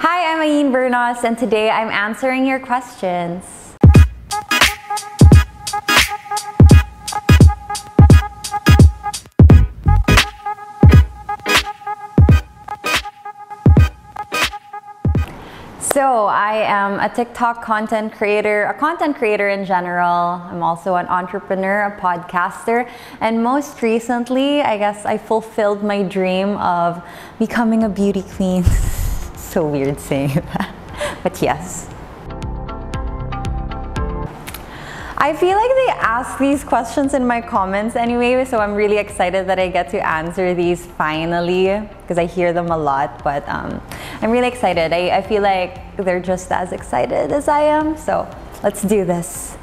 Hi, I'm Ayn Bernos, and today I'm answering your questions. So I am a TikTok content creator, a content creator in general. I'm also an entrepreneur, a podcaster, and most recently, I guess I fulfilled my dream of becoming a beauty queen. So weird saying that, but yes. I feel like they ask these questions in my comments anyway, so I'm really excited that I get to answer these finally, because I hear them a lot, but I'm really excited. I feel like they're just as excited as I am, so let's do this.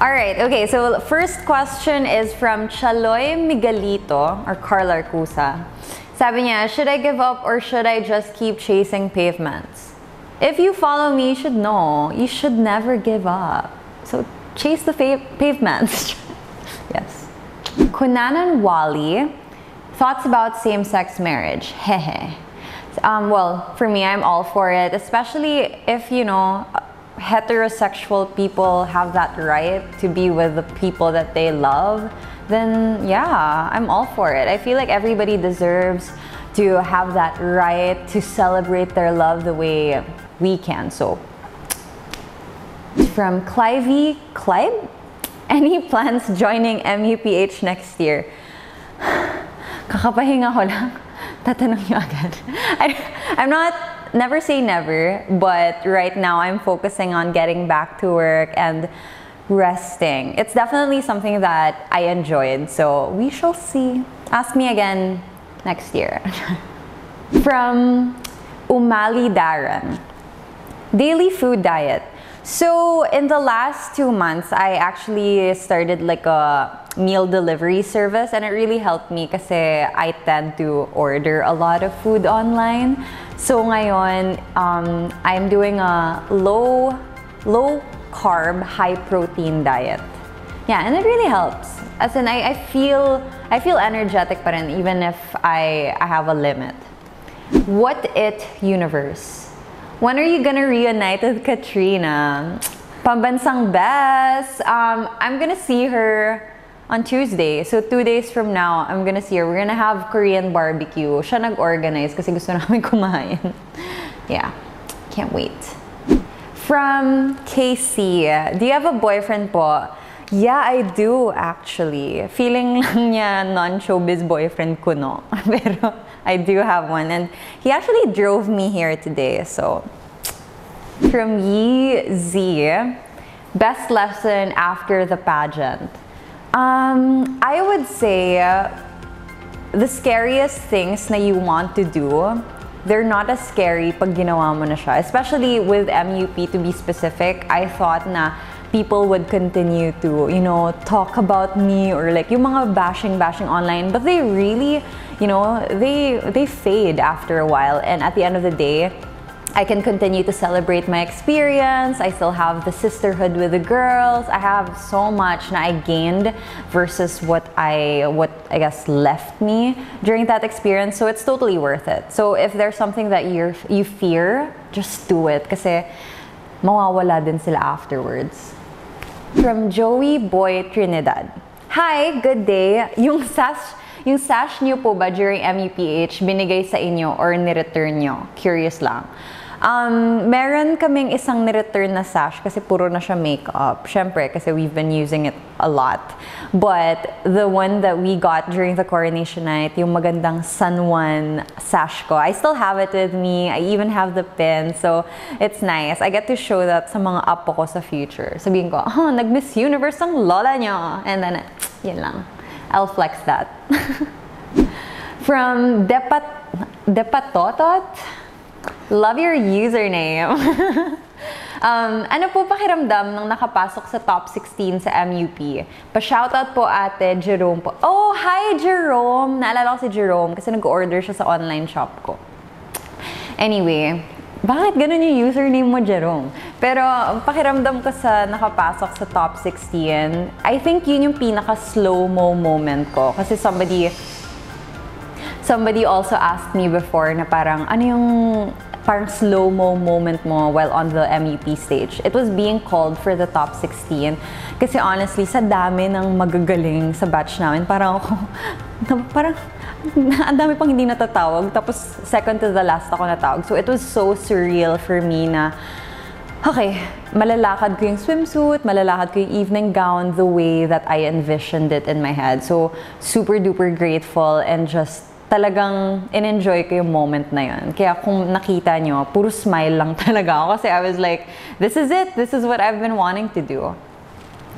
Alright, okay, so first question is from Chaloy Miguelito, or Carla Arcusa. Sabi niya, should I give up or should I just keep chasing pavements? If you follow me, you should know, you should never give up. So chase the pavements. Yes. Kunanan Wali, thoughts about same-sex marriage? Hehe. Well, for me, I'm all for it, especially if, you know, heterosexual people have that right to be with the people that they love, then yeah, I'm all for it. I feel like everybody deserves to have that right to celebrate their love the way we can. So, from Clivey, Clive? Any plans joining MUPH next year? Kakapahinga ko lang. Tatanong niyo agad. I'm not, never say never, but right now I'm focusing on getting back to work and resting. It's definitely something that I enjoyed, so we shall see. Ask me again next year. From Umali Darren. Daily food diet. So in the last 2 months, I actually started like a meal delivery service, and it really helped me kasi I tend to order a lot of food online. So ngayon, I'm doing a low carb, high protein diet. Yeah, and it really helps. As in, I feel energetic pa rin even if I have a limit. What it universe? When are you gonna reunite with Katrina? Pambansang best. I'm gonna see her on Tuesday. So 2 days from now, I'm gonna see her. We're gonna have Korean barbecue. Siya nag-organize kasi gusto namin kumain. Yeah, can't wait. From Casey, do you have a boyfriend po? Yeah, I do actually. Feeling lang niya non-showbiz boyfriend ko, no? Pero I do have one, and he actually drove me here today, so. From Yi Z, best lesson after the pageant. I would say the scariest things na you want to do, they're not as scary pag ginawa mo na siya. Especially with MUP, to be specific, I thought na people would continue to, you know, talk about me or like yung mga bashing online, but they really, you know, they fade after a while, and at the end of the day, I can continue to celebrate my experience. I still have the sisterhood with the girls. I have so much na I gained versus what I guess left me during that experience. So it's totally worth it. So if there's something that you fear, just do it kasi mawawala din sila afterwards. From Joey Boy Trinidad. Hi, good day. Yung sash niyo po ba during MUPH binigay sa inyo or ni-return nyo? Curious lang. Meron kaming isang ni-return na sash kasi puro na siya makeup. Syempre, kasi we've been using it a lot. But the one that we got during the coronation night, yung magandang San Juan sash ko, I still have it with me. I even have the pin. So, it's nice. I get to show that sa mga apo ko sa future. Sabihin ko, nag-Miss Universe ang lola nyo. And then, yun lang. I'll flex that. From Depatotot, love your username. Ano po pakiramdam nang nakapasok sa top 16 sa MUP? Pa-shoutout po ate Jerome po. Oh, hi Jerome! Naalala ko si Jerome kasi nag-order siya sa online shop ko. Anyway, bakit ganun yung username mo, Jerome? Pero pakiramdam ko sa nakapasok sa top 16, I think yun yung pinaka-slow-mo moment ko. Kasi somebody Somebody also asked me before na parang, ano yung parang slow-mo moment mo while on the MUP stage? It was being called for the top 16. Kasi honestly, sa dami ng magagaling sa batch namin, parang ako, parang, ang dami pang hindi natatawag. Tapos, second to the last ako natawag. So, it was so surreal for me na, okay, malalakad ko yung swimsuit, malalakad ko yung evening gown the way that I envisioned it in my head. So, super duper grateful and just talagang in-enjoy ko yung moment na yun. Kaya kung nakita nyo, puro smile lang talaga ako kasi I was like, this is it. This is what I've been wanting to do.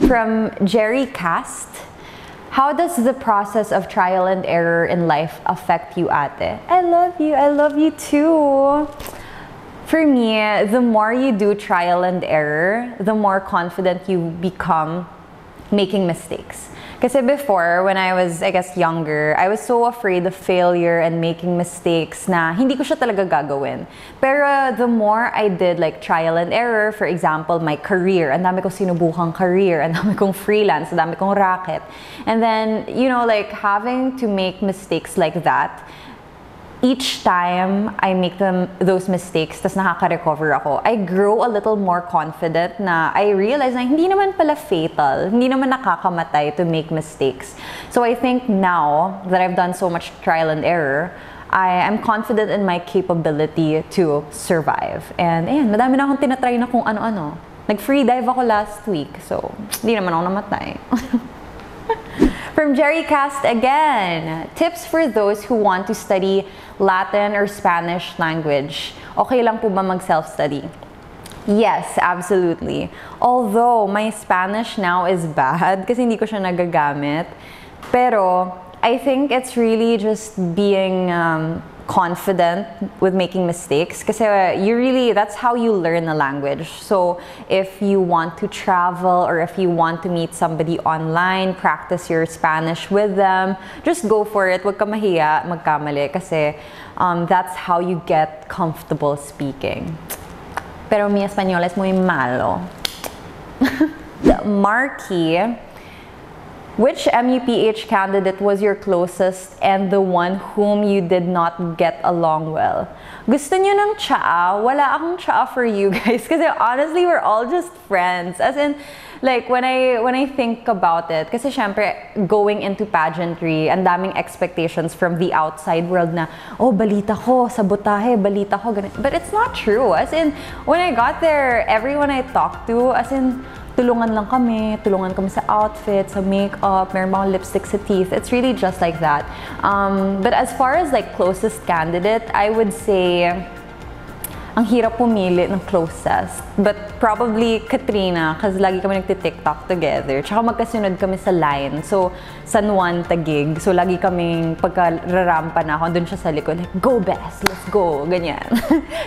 From Jerry Cast, how does the process of trial and error in life affect you, ate? I love you. I love you too. For me, the more you do trial and error, the more confident you become making mistakes. Kasi before, when I was, I guess, younger, I was so afraid of failure and making mistakes na hindi ko siya talaga gagawin. Pero the more I did like trial and error, for example, my career, ang dami kong sinubukang career, ang dami kong freelance, ang dami kong racket. And then, you know, like having to make mistakes like that, each time I make those mistakes, tas nakaka-recover ako, I grow a little more confident na I realize na hindi naman pala fatal, hindi naman nakakamatay to make mistakes. So I think now that I've done so much trial and error, I am confident in my capability to survive. And ayan, madami na akong tinatry na kung ano-ano. Nag-free dive ako last week, so hindi naman ako namatay. From Jerry Cast again, tips for those who want to study Latin or Spanish language. Okay lang po ba mag-self-study? Yes, absolutely. Although my Spanish now is bad kasi hindi ko siya nagagamit. Pero I think it's really just being confident with making mistakes kasi that's how you learn a language. So if you want to travel or if you want to meet somebody online, practice your Spanish with them, just go for it. Huwag ka mahiya magkamali kasi that's how you get comfortable speaking. Pero mi español es muy malo. Marky, which MUPH candidate was your closest and the one whom you did not get along well? Gusto nyo ng tsaa? Wala akong tsaa for you guys. Kasi honestly, we're all just friends. As in, like, when I think about it, kasi syempre, going into pageantry, ang daming expectations from the outside world na, oh, balita ko, sabotahe, balita ko, ganun. But it's not true. As in, when I got there, everyone I talked to, as in, tulungan kami sa outfit, sa makeup, meron mga lipstick sa teeth. It's really just like that. But as far as like closest candidate, I would say, ang hirap pumili ng closest. But probably Katrina, kasi lagi kami nagti-TikTok together. Tsaka magkasunod kami sa line. So, San Juan, Taguig. So, lagi kaming pagka-rarampa na ako, doon siya sa likod, like, go Bess, let's go, ganyan.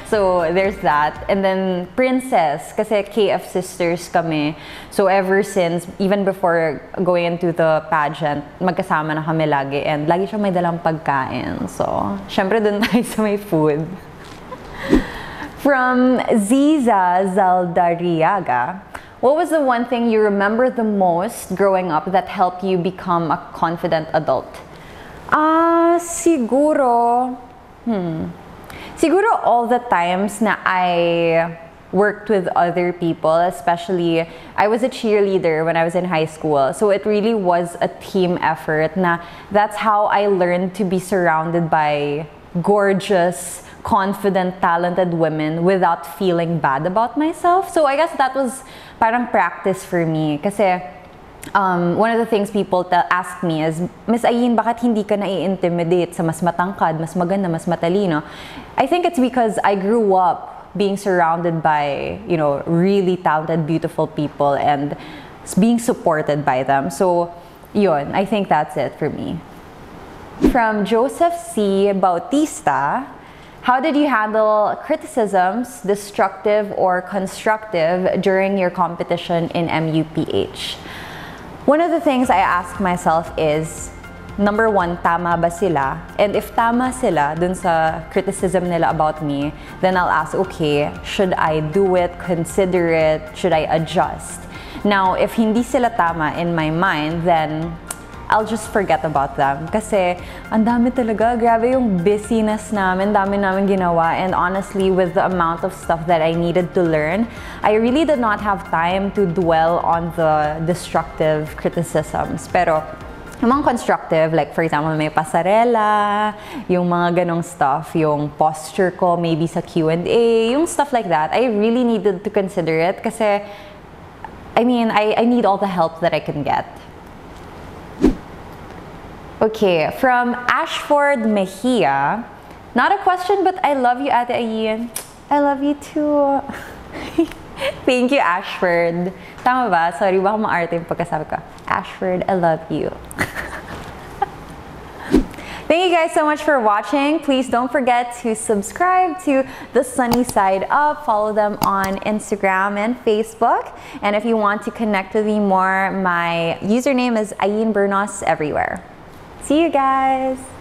So, there's that. And then, Princess, kasi KF sisters kami. So, ever since, even before going into the pageant, magkasama na kami lagi. And lagi siya may dalang pagkain. So, syempre doon tayo sa may food. From Ziza Zaldariaga, what was the one thing you remember the most growing up that helped you become a confident adult? Siguro all the times na I worked with other people, especially I was a cheerleader when I was in high school. So it really was a team effort na that's how I learned to be surrounded by gorgeous, confident, talented women without feeling bad about myself. So I guess that was parang practice for me. Kasi one of the things people ask me is, Miss Ayn, bakit hindi ka nai-intimidate sa mas matangkad, mas maganda, mas matalino? I think it's because I grew up being surrounded by, you know, really talented, beautiful people and being supported by them. So, yun, I think that's it for me. From Joseph C. Bautista, how did you handle criticisms, destructive or constructive, during your competition in MUPH? One of the things I ask myself is, number one, tama ba sila? And if tama sila dun sa criticism nila about me, then I'll ask, okay, should I do it, consider it, should I adjust? Now, if hindi sila tama in my mind, then I'll just forget about them. Kasi ang dami talaga, grabe yung busyness namin, dami namin ginawa. And honestly, with the amount of stuff that I needed to learn, I really did not have time to dwell on the destructive criticisms. Pero yung mga constructive, like for example, may pasarela, yung mga ganong stuff, yung posture ko, maybe sa Q&A, yung stuff like that, I really needed to consider it kasi, I mean, I need all the help that I can get. Okay, from Ashford Mejia, not a question, but I love you, Ate Ayin. I love you too. Thank you, Ashford. Tama ba? Sorry, baka maarte yung pagkasabi ko. Ashford, I love you. Thank you guys so much for watching. Please don't forget to subscribe to The Sunny Side Up. Follow them on Instagram and Facebook. And if you want to connect with me more, my username is Ayn Bernos everywhere. See you guys!